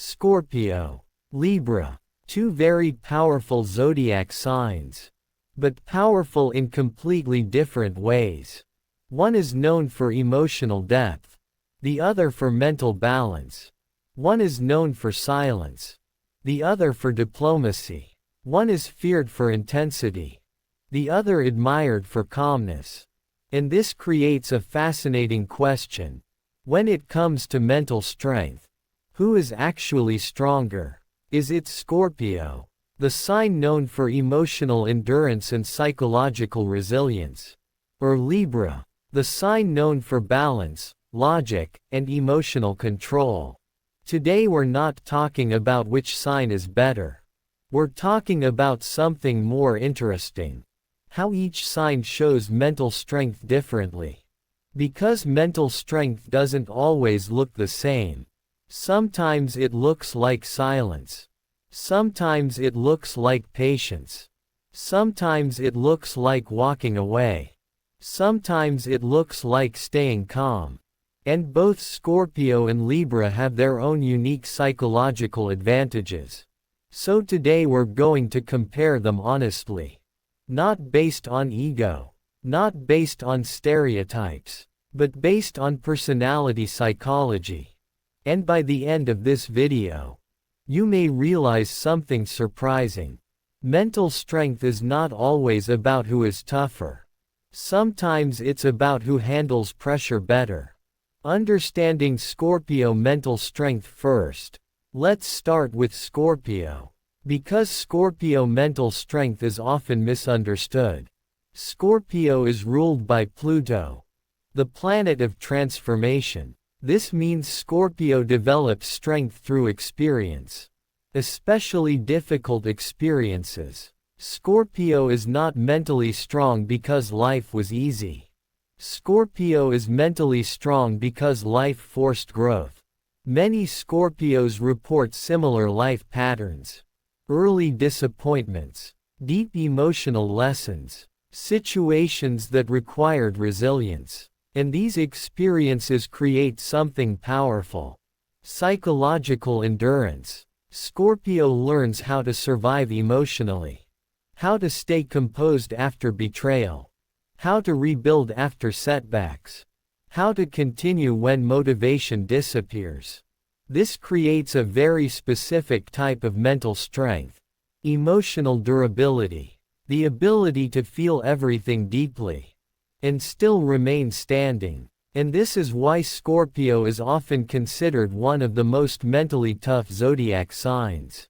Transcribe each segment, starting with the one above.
Scorpio, Libra. Two very powerful zodiac signs. But powerful in completely different ways. One is known for emotional depth. The other for mental balance. One is known for silence. The other for diplomacy. One is feared for intensity. The other admired for calmness. And this creates a fascinating question. When it comes to mental strength, who is actually stronger? Is it Scorpio, the sign known for emotional endurance and psychological resilience? Or Libra, the sign known for balance, logic, and emotional control? Today we're not talking about which sign is better. We're talking about something more interesting. How each sign shows mental strength differently. Because mental strength doesn't always look the same. Sometimes it looks like silence. Sometimes it looks like patience. Sometimes it looks like walking away. Sometimes it looks like staying calm. And both Scorpio and Libra have their own unique psychological advantages. So today we're going to compare them honestly. Not based on ego. Not based on stereotypes. But based on personality psychology. And by the end of this video, you may realize something surprising. Mental strength is not always about who is tougher. Sometimes it's about who handles pressure better. Understanding Scorpio mental strength first. Let's start with Scorpio. Because Scorpio mental strength is often misunderstood. Scorpio is ruled by Pluto, the planet of transformation. This means Scorpio develops strength through experience. Especially difficult experiences. Scorpio is not mentally strong because life was easy. Scorpio is mentally strong because life forced growth. Many Scorpios report similar life patterns. Early disappointments. Deep emotional lessons. Situations that required resilience. And these experiences create something powerful. Psychological endurance. Scorpio learns how to survive emotionally. How to stay composed after betrayal. How to rebuild after setbacks. How to continue when motivation disappears. This creates a very specific type of mental strength. Emotional durability. The ability to feel everything deeply and still remain standing. And this is why Scorpio is often considered one of the most mentally tough zodiac signs.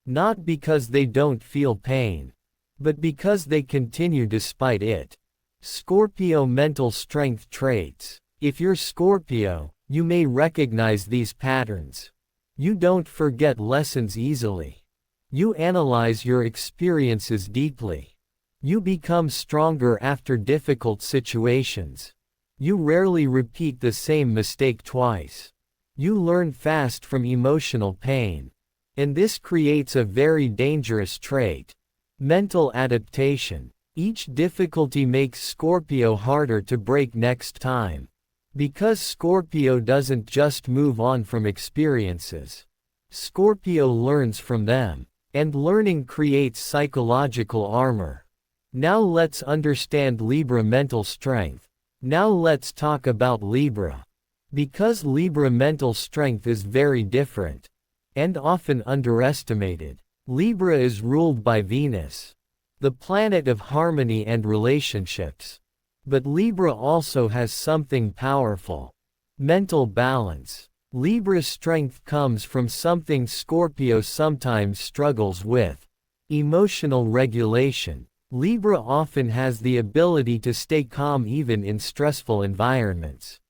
Not because they don't feel pain, but because they continue despite it. Scorpio mental strength traits. If you're Scorpio, you may recognize these patterns. You don't forget lessons easily. You analyze your experiences deeply. You become stronger after difficult situations. You rarely repeat the same mistake twice. You learn fast from emotional pain. And this creates a very dangerous trait. Mental adaptation. Each difficulty makes Scorpio harder to break next time. Because Scorpio doesn't just move on from experiences. Scorpio learns from them. And learning creates psychological armor. Now let's understand Libra mental strength. Now let's talk about Libra. Because Libra mental strength is very different. And often underestimated. Libra is ruled by Venus, the planet of harmony and relationships. But Libra also has something powerful. Mental balance. Libra's strength comes from something Scorpio sometimes struggles with. Emotional regulation. Libra often has the ability to stay calm even in stressful environments.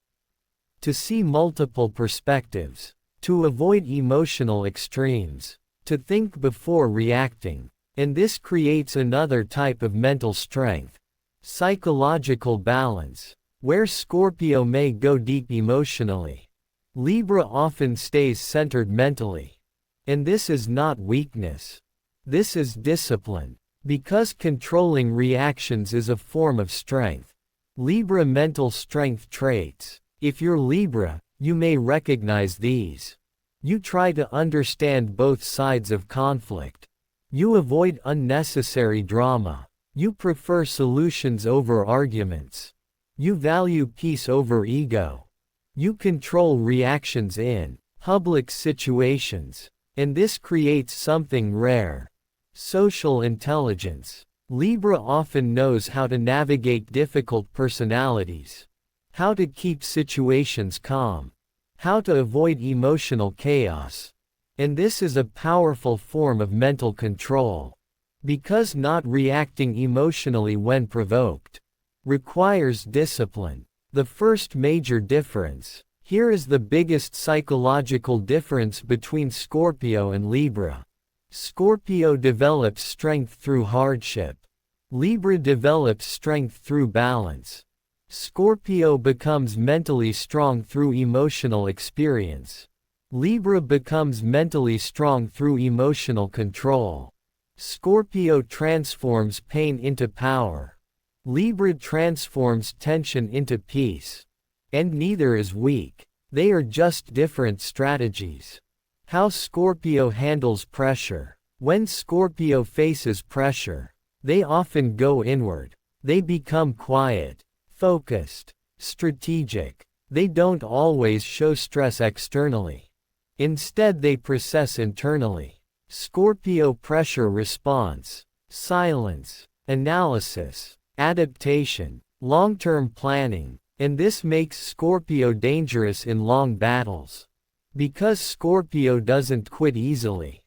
To see multiple perspectives. To avoid emotional extremes. To think before reacting. And this creates another type of mental strength. Psychological balance. Where Scorpio may go deep emotionally, Libra often stays centered mentally. And this is not weakness. This is discipline. Because controlling reactions is a form of strength. Libra mental strength traits. If you're Libra, you may recognize these. You try to understand both sides of conflict. You avoid unnecessary drama. You prefer solutions over arguments. You value peace over ego. You control reactions in public situations. And this creates something rare: social intelligence. Libra often knows how to navigate difficult personalities, how to keep situations calm, how to avoid emotional chaos. And this is a powerful form of mental control. Because not reacting emotionally when provoked requires discipline. The first major difference. Here is the biggest psychological difference between Scorpio and Libra. Scorpio develops strength through hardship. Libra develops strength through balance. Scorpio becomes mentally strong through emotional experience. Libra becomes mentally strong through emotional control. Scorpio transforms pain into power. Libra transforms tension into peace. And neither is weak. They are just different strategies. How Scorpio handles pressure. When Scorpio faces pressure, they often go inward. They become quiet, focused, strategic. They don't always show stress externally. Instead, they process internally. Scorpio pressure response: silence, analysis, adaptation, long-term planning. And this makes Scorpio dangerous in long battles. Because Scorpio doesn't quit easily.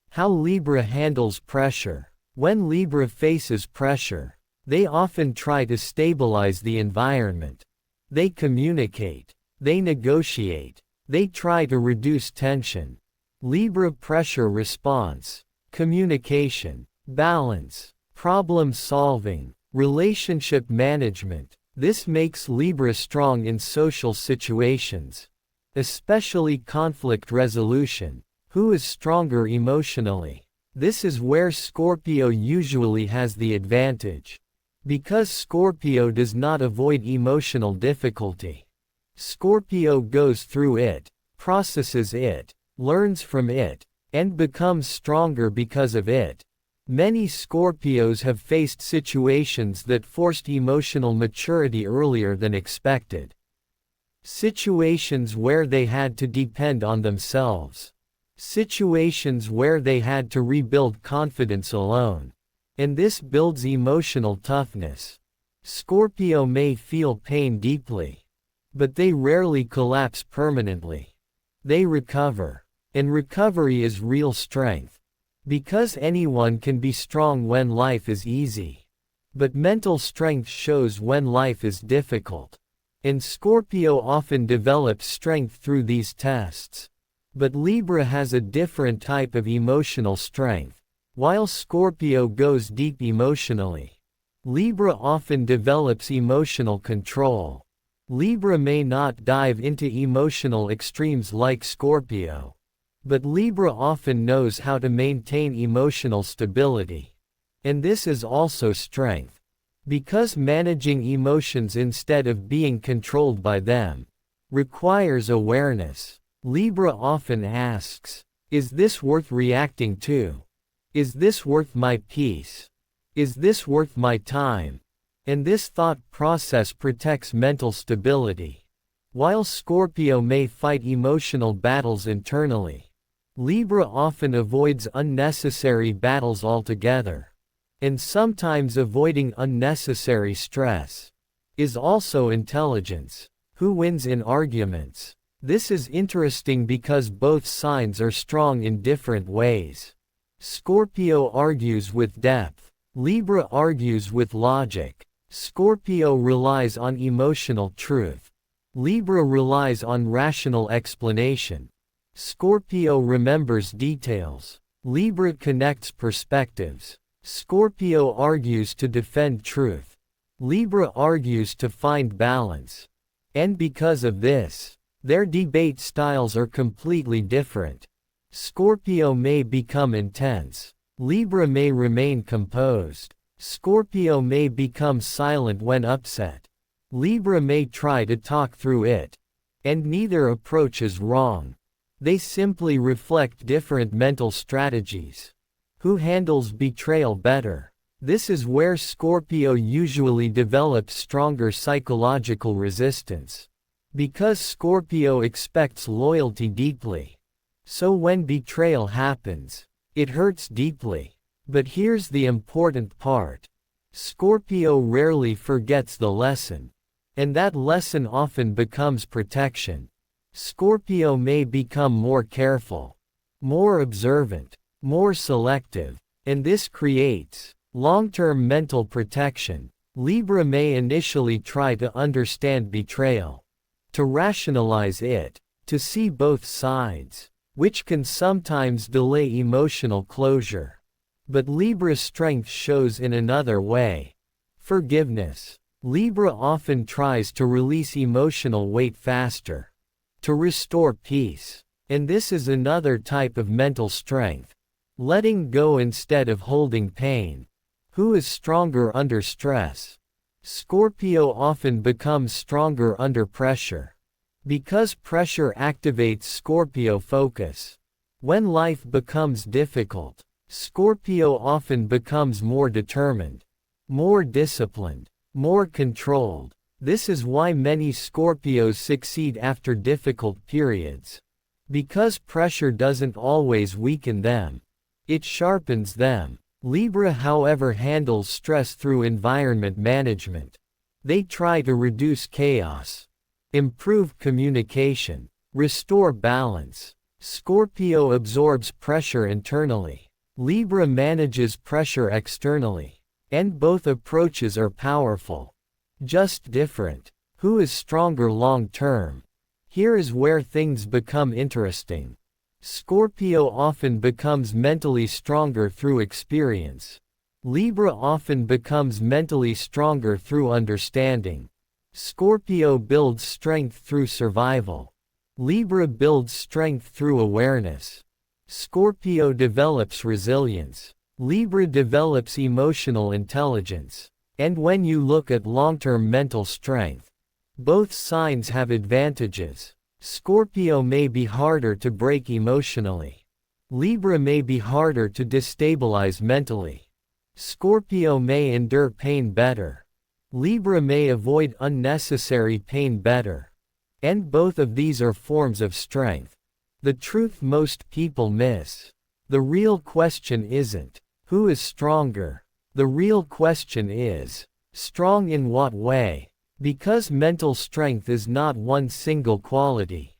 How Libra handles pressure. When Libra faces pressure, they often try to stabilize the environment. They communicate. They negotiate. They try to reduce tension. Libra pressure response: communication, balance, problem solving, relationship management. This makes Libra strong in social situations, especially conflict resolution. Who is stronger emotionally? This is where Scorpio usually has the advantage. Because Scorpio does not avoid emotional difficulty. Scorpio goes through it, processes it, learns from it, and becomes stronger because of it. Many Scorpios have faced situations that forced emotional maturity earlier than expected. Situations where they had to depend on themselves. Situations where they had to rebuild confidence alone. And this builds emotional toughness. Scorpio may feel pain deeply, but they rarely collapse permanently. They recover. And recovery is real strength. Because anyone can be strong when life is easy. But mental strength shows when life is difficult. And Scorpio often develops strength through these tests. But Libra has a different type of emotional strength. While Scorpio goes deep emotionally, Libra often develops emotional control. Libra may not dive into emotional extremes like Scorpio. But Libra often knows how to maintain emotional stability. And this is also strength. Because managing emotions instead of being controlled by them requires awareness. Libra often asks, is this worth reacting to? Is this worth my peace? Is this worth my time? And this thought process protects mental stability. While Scorpio may fight emotional battles internally, Libra often avoids unnecessary battles altogether. And sometimes avoiding unnecessary stress is also intelligence. Who wins in arguments? This is interesting because both signs are strong in different ways. Scorpio argues with depth. Libra argues with logic. Scorpio relies on emotional truth. Libra relies on rational explanation. Scorpio remembers details. Libra connects perspectives. Scorpio argues to defend truth. Libra argues to find balance. And because of this, their debate styles are completely different. Scorpio may become intense. Libra may remain composed. Scorpio may become silent when upset. Libra may try to talk through it. And neither approach is wrong. They simply reflect different mental strategies. Who handles betrayal better? This is where Scorpio usually develops stronger psychological resistance. Because Scorpio expects loyalty deeply. So when betrayal happens, it hurts deeply. But here's the important part. Scorpio rarely forgets the lesson. And that lesson often becomes protection. Scorpio may become more careful, more observant, more selective, and this creates long-term mental protection. Libra may initially try to understand betrayal, to rationalize it, to see both sides, which can sometimes delay emotional closure. But Libra's strength shows in another way. Forgiveness. Libra often tries to release emotional weight faster, to restore peace. And this is another type of mental strength. Letting go instead of holding pain. Who is stronger under stress? Scorpio often becomes stronger under pressure. Because pressure activates Scorpio focus. When life becomes difficult, Scorpio often becomes more determined, more disciplined, more controlled. This is why many Scorpios succeed after difficult periods. Because pressure doesn't always weaken them. It sharpens them. Libra, however, handles stress through environment management. They try to reduce chaos, improve communication, restore balance. Scorpio absorbs pressure internally. Libra manages pressure externally. And both approaches are powerful. Just different. Who is stronger long term? Here is where things become interesting. Scorpio often becomes mentally stronger through experience. Libra often becomes mentally stronger through understanding. Scorpio builds strength through survival. Libra builds strength through awareness. Scorpio develops resilience. Libra develops emotional intelligence. And when you look at long-term mental strength, both signs have advantages. Scorpio may be harder to break emotionally. Libra may be harder to destabilize mentally. Scorpio may endure pain better. Libra may avoid unnecessary pain better. And both of these are forms of strength. The truth most people miss. The real question isn't, who is stronger? The real question is, strong in what way? Because mental strength is not one single quality.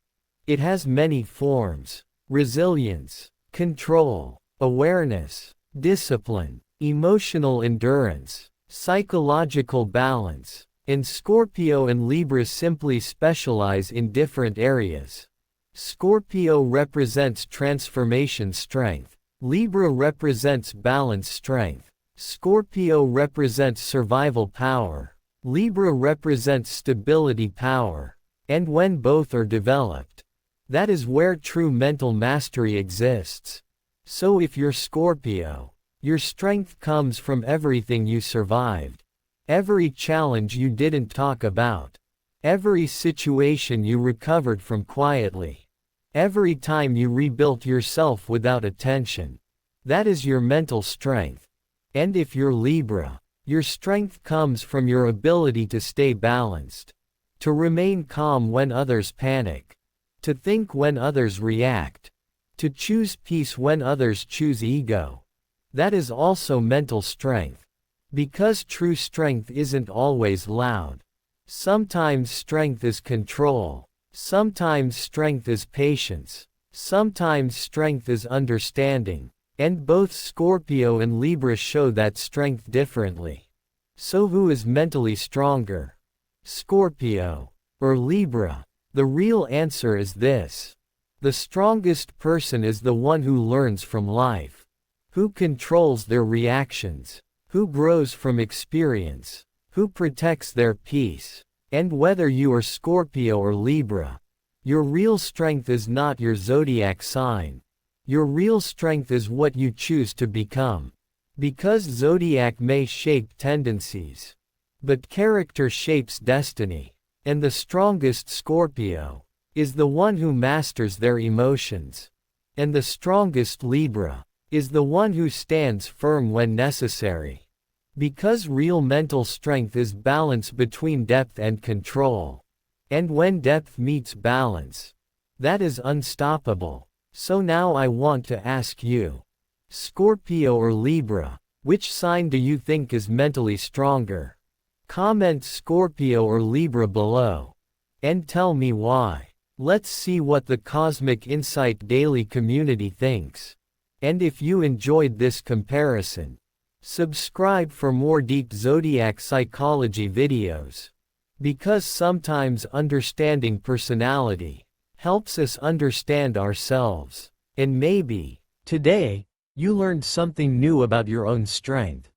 It has many forms: resilience, control, awareness, discipline, emotional endurance, psychological balance. And Scorpio and Libra simply specialize in different areas. Scorpio represents transformation strength. Libra represents balance strength. Scorpio represents survival power. Libra represents stability power. And when both are developed, that is where true mental mastery exists. So if you're Scorpio, your strength comes from everything you survived. Every challenge you didn't talk about. Every situation you recovered from quietly. Every time you rebuilt yourself without attention. That is your mental strength. And if you're Libra, your strength comes from your ability to stay balanced, to remain calm when others panic, to think when others react, to choose peace when others choose ego. That is also mental strength. Because true strength isn't always loud. Sometimes strength is control. Sometimes strength is patience. Sometimes strength is understanding. And both Scorpio and Libra show that strength differently. So who is mentally stronger? Scorpio or Libra? The real answer is this. The strongest person is the one who learns from life, who controls their reactions, who grows from experience, who protects their peace. And whether you are Scorpio or Libra, your real strength is not your zodiac sign. Your real strength is what you choose to become. Because zodiac may shape tendencies, but character shapes destiny. And the strongest Scorpio is the one who masters their emotions. And the strongest Libra is the one who stands firm when necessary. Because real mental strength is balance between depth and control. And when depth meets balance, that is unstoppable. So now I want to ask you, Scorpio or Libra, which sign do you think is mentally stronger? Comment Scorpio or Libra below. And tell me why. Let's see what the Cosmic Insight Daily community thinks. And if you enjoyed this comparison, subscribe for more deep zodiac psychology videos. Because sometimes understanding personality helps us understand ourselves. And maybe, today, you learned something new about your own strength.